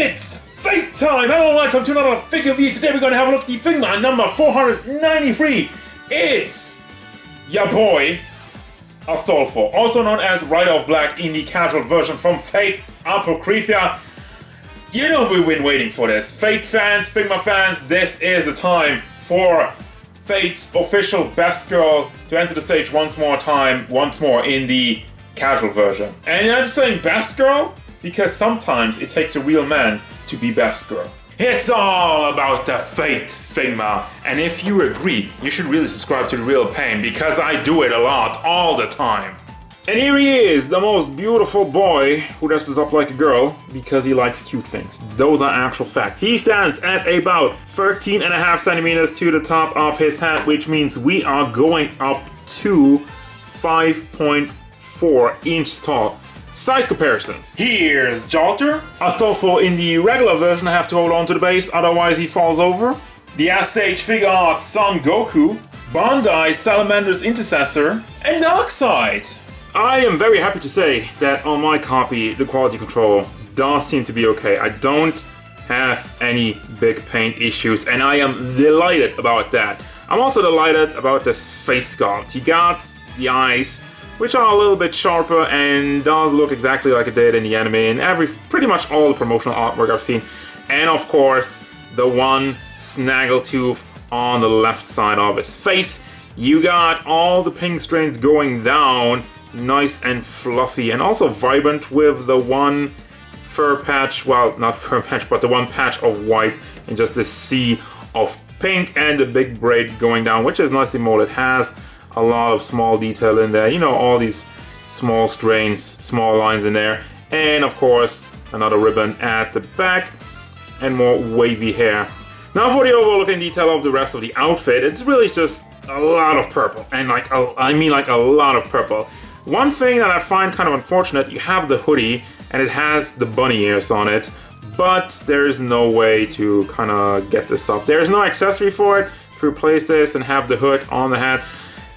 It's Fate time! Hello and welcome to another Figure Review. Today we're going to have a look at the Figma number 493. It's your boy, Astolfo, also known as Rider of Black in the casual version from Fate, Apocrypha. You know we've been waiting for this. Fate fans, Figma fans, this is the time for Fate's official best girl to enter the stage once more in the casual version. And I'm saying best girl because sometimes it takes a real man to be best girl. It's all about the Fate Figma, and if you agree, you should really subscribe to The Real Payne because I do it a lot, all the time. And here he is, the most beautiful boy who dresses up like a girl because he likes cute things. Those are actual facts. He stands at about 13.5 centimeters to the top of his head, which means we are going up to 5.4 inches tall. Size comparisons. Here's Jalter. Astolfo in the regular version have to hold on to the base, otherwise he falls over. The SH Figure Arts Son Goku. Bandai Salamander's Intercessor. And Darkseid. I am very happy to say that on my copy, the quality control does seem to be okay. I don't have any big paint issues, and I am delighted about that. I'm also delighted about this face sculpt. You got the eyes, which are a little bit sharper and does look exactly like it did in the anime and pretty much all the promotional artwork I've seen. And of course, the one snaggletooth on the left side of his face. You got all the pink strains going down, nice and fluffy, and also vibrant with the one fur patch, well, not fur patch, but the one patch of white and just this sea of pink and the big braid going down, which is nicely molded. It has a lot of small detail in there, you know, all these small strains, small lines in there, and of course another ribbon at the back and more wavy hair. Now for the overall look and detail of the rest of the outfit, it's really just a lot of purple, and I mean a lot of purple. One thing that I find kind of unfortunate, you have the hoodie and it has the bunny ears on it, but there's no way to kind of get this up. There's no accessory for it to replace this and have the hood on the hat.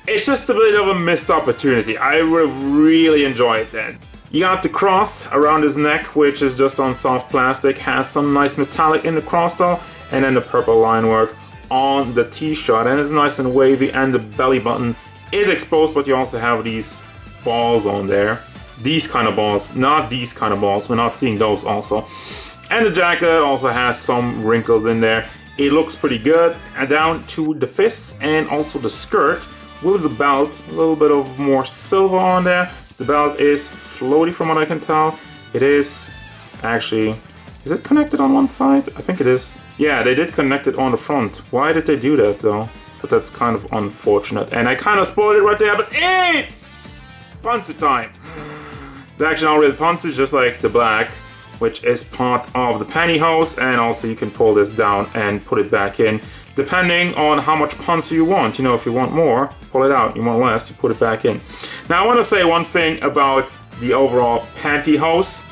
It's just a bit of a missed opportunity. I would really enjoy it then. You got the cross around his neck, which is just on soft plastic, has some nice metallic in the cross though, and then the purple line work on the t-shirt, and it's nice and wavy, and the belly button is exposed, but you also have these balls on there. These kind of balls, not these kind of balls, we're not seeing those also. And the jacket also has some wrinkles in there. It looks pretty good, and down to the fists and also the skirt. With the belt, a little bit of more silver on there. The belt is floaty from what I can tell. It is actually, is it connected on one side? I think it is. Yeah, they did connect it on the front. Why did they do that though? But that's kind of unfortunate. And I kind of spoiled it right there, but it's pantsu time. It's actually not really pantsu, it's just like the black, which is part of the pantyhose, and also you can pull this down and put it back in, depending on how much pantsu you want. You know, if you want more, pull it out. You want less, you put it back in. Now I want to say one thing about the overall pantyhose.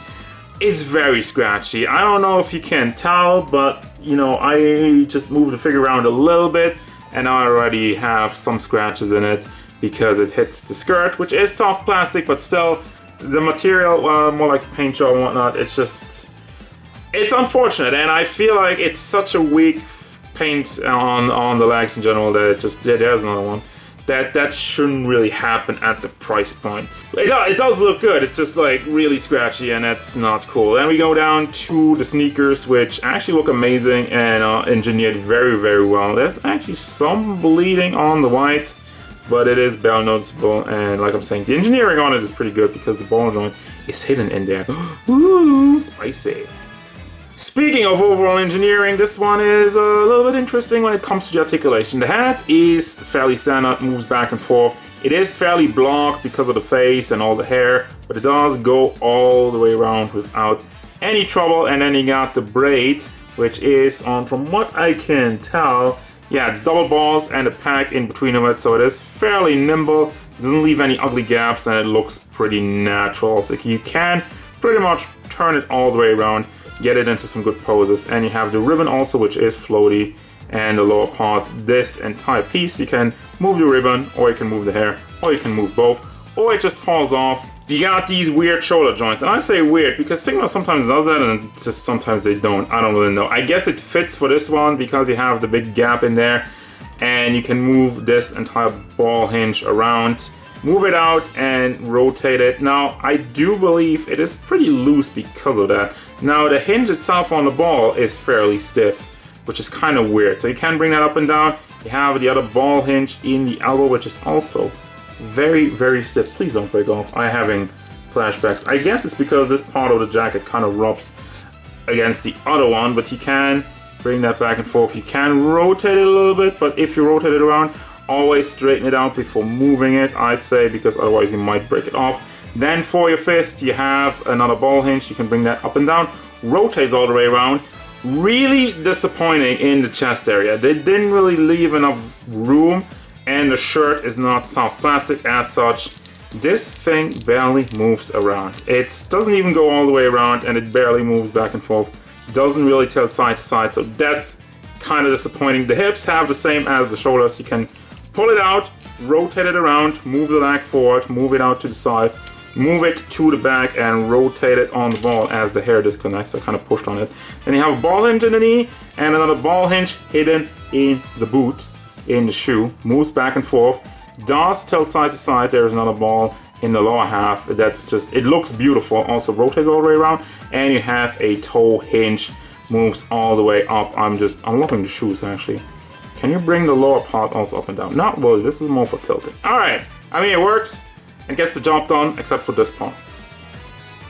It's very scratchy. I don't know if you can tell, but you know, I just moved the figure around a little bit and I already have some scratches in it because it hits the skirt, which is soft plastic, but still the material, more like paint job and whatnot, it's just, it's unfortunate, and I feel like it's such a weak paint on the legs in general that it just, yeah, there's another one. That shouldn't really happen at the price point. It does look good, it's just like really scratchy and that's not cool. Then we go down to the sneakers, which actually look amazing and engineered very, very well. There's actually some bleeding on the white, but it is barely noticeable, and like I'm saying, the engineering on it is pretty good because the ball joint is hidden in there. Ooh, spicy. Speaking of overall engineering, this one is a little bit interesting when it comes to the articulation. The head is fairly standard, moves back and forth. It is fairly blocked because of the face and all the hair, but it does go all the way around without any trouble. And then you got the braid, which is on, from what I can tell, yeah, it's double balls and a pack in between of it, so it is fairly nimble. It doesn't leave any ugly gaps and it looks pretty natural. So you can pretty much turn it all the way around, get it into some good poses. And you have the ribbon also, which is floaty, and the lower part, this entire piece, you can move the ribbon, or you can move the hair, or you can move both, or it just falls off you got these weird shoulder joints. And I say weird because Figma sometimes does that and just sometimes they don't. I don't really know. I guess it fits for this one because you have the big gap in there and you can move this entire ball hinge around, move it out and rotate it. Now, I do believe it is pretty loose because of that. Now, the hinge itself on the ball is fairly stiff, which is kind of weird. So you can bring that up and down. You have the other ball hinge in the elbow, which is also very, very stiff. Please don't break off. I'm having flashbacks. I guess it's because this part of the jacket kind of rubs against the other one, but you can bring that back and forth. You can rotate it a little bit, but if you rotate it around, always straighten it out before moving it, I'd say, because otherwise you might break it off. Then for your fist, you have another ball hinge. You can bring that up and down. Rotates all the way around. Really disappointing in the chest area. They didn't really leave enough room, and the shirt is not soft plastic as such. This thing barely moves around. It doesn't even go all the way around, and it barely moves back and forth. Doesn't really tilt side to side, so that's kind of disappointing. The hips have the same as the shoulders. You can pull it out, rotate it around, move the leg forward, move it out to the side, move it to the back, and rotate it on the ball as the hair disconnects. I kind of pushed on it. Then you have a ball hinge in the knee and another ball hinge hidden in the boot, in the shoe. Moves back and forth. Does tilt side to side. There's another ball in the lower half. That's just, it looks beautiful. Also rotates all the way around. And you have a toe hinge. Moves all the way up. I'm loving the shoes actually. Can you bring the lower part also up and down? Not really. This is more for tilting. Alright. I mean, it works and gets the job done, except for this part.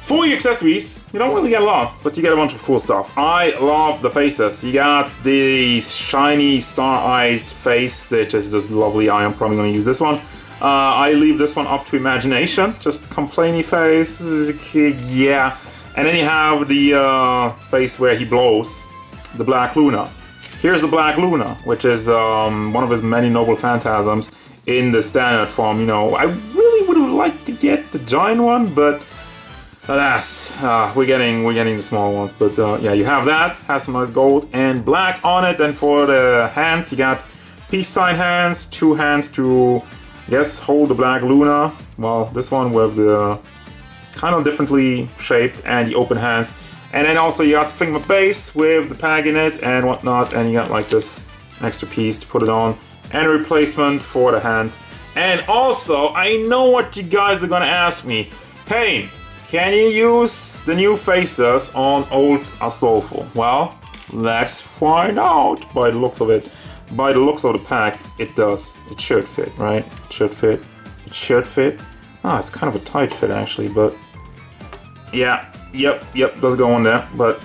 For your accessories, you don't really get a lot, but you get a bunch of cool stuff. I love the faces. You got the shiny star-eyed face, which is just lovely. I am probably going to use this one. I leave this one up to imagination. Just complainy face, yeah. And then you have the face where he blows, the Black Luna. Here's the Black Luna, which is one of his many noble phantasms in the standard form. You know, I really would have liked to get the giant one, but alas, we're getting the small ones. But yeah, you have that. Has some nice gold and black on it. And for the hands, you got peace sign hands, 2 hands to, I guess, hold the Black Luna. Well, this one with the kind of differently shaped and the open hands. And then also you got the Figma base with the peg in it and whatnot. And you got like this extra piece to put it on. And a replacement for the hand. And also, I know what you guys are gonna ask me. Payne, can you use the new faces on old Astolfo? Well, let's find out by the looks of it. By the looks of the pack, it does. It should fit, right? It should fit. It should fit. Ah, it's kind of a tight fit actually, but yeah, yep, does go on there, but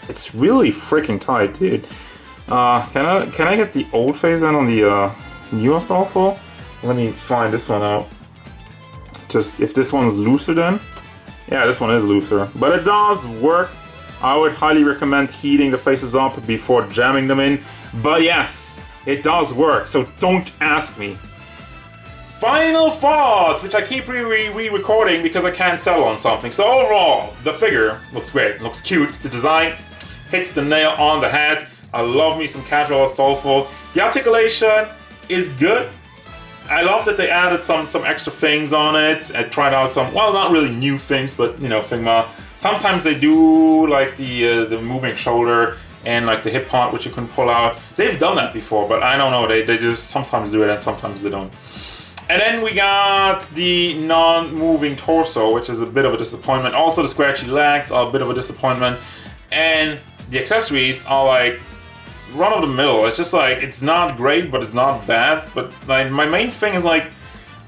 it's really freaking tight, dude. Can I get the old phase then on the new Astolfo? Let me find this one out. Just if this one's looser then. Yeah, this one is looser, but it does work. I would highly recommend heating the faces up before jamming them in. But yes, it does work, so don't ask me. Final thoughts, which I keep re-recording because I can't settle on something. So overall, the figure looks great, looks cute. The design hits the nail on the head. I love me some casual Astolfo. The articulation is good. I love that they added some extra things on it. I tried out some, well, not really new things, but you know, Figma. Sometimes they do like the moving shoulder and like the hip part, which you can pull out. They've done that before, but I don't know. They just sometimes do it and sometimes they don't. And then we got the non-moving torso, which is a bit of a disappointment. Also, the scratchy legs are a bit of a disappointment. And the accessories are like run of the middle. It's just like, it's not great, but it's not bad. But like, my main thing is like,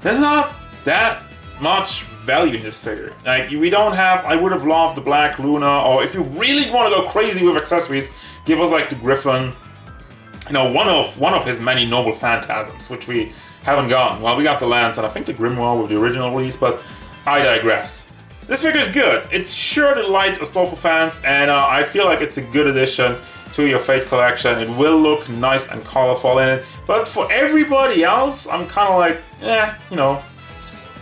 there's not that much value in this figure. Like, we don't have, I would have loved the Black Luna, or if you really want to go crazy with accessories, give us like the Griffin, you know, one of his many noble phantasms, which we haven't gotten. Well, we got the Lance and I think the Grimoire with the original release, but I digress. This figure is good. It's sure to delight Astolfo fans, and I feel like it's a good addition to your Fate collection. It will look nice and colorful in it, but for everybody else, I'm kind of like, you know,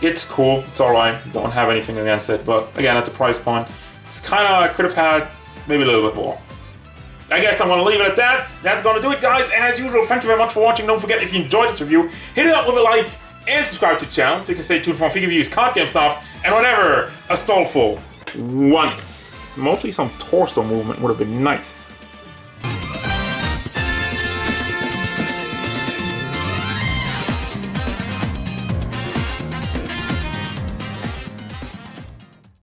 it's cool, it's alright, don't have anything against it, but again, at the price point, it's kind of, could have had maybe a little bit more. I guess I'm going to leave it at that. That's going to do it, guys. As usual, thank you very much for watching. Don't forget, if you enjoyed this review, hit it up with a like, and subscribe to the channel so you can stay tuned for more figure reviews, card game stuff, and whatever Astolfo wants. Mostly some torso movement would have been nice.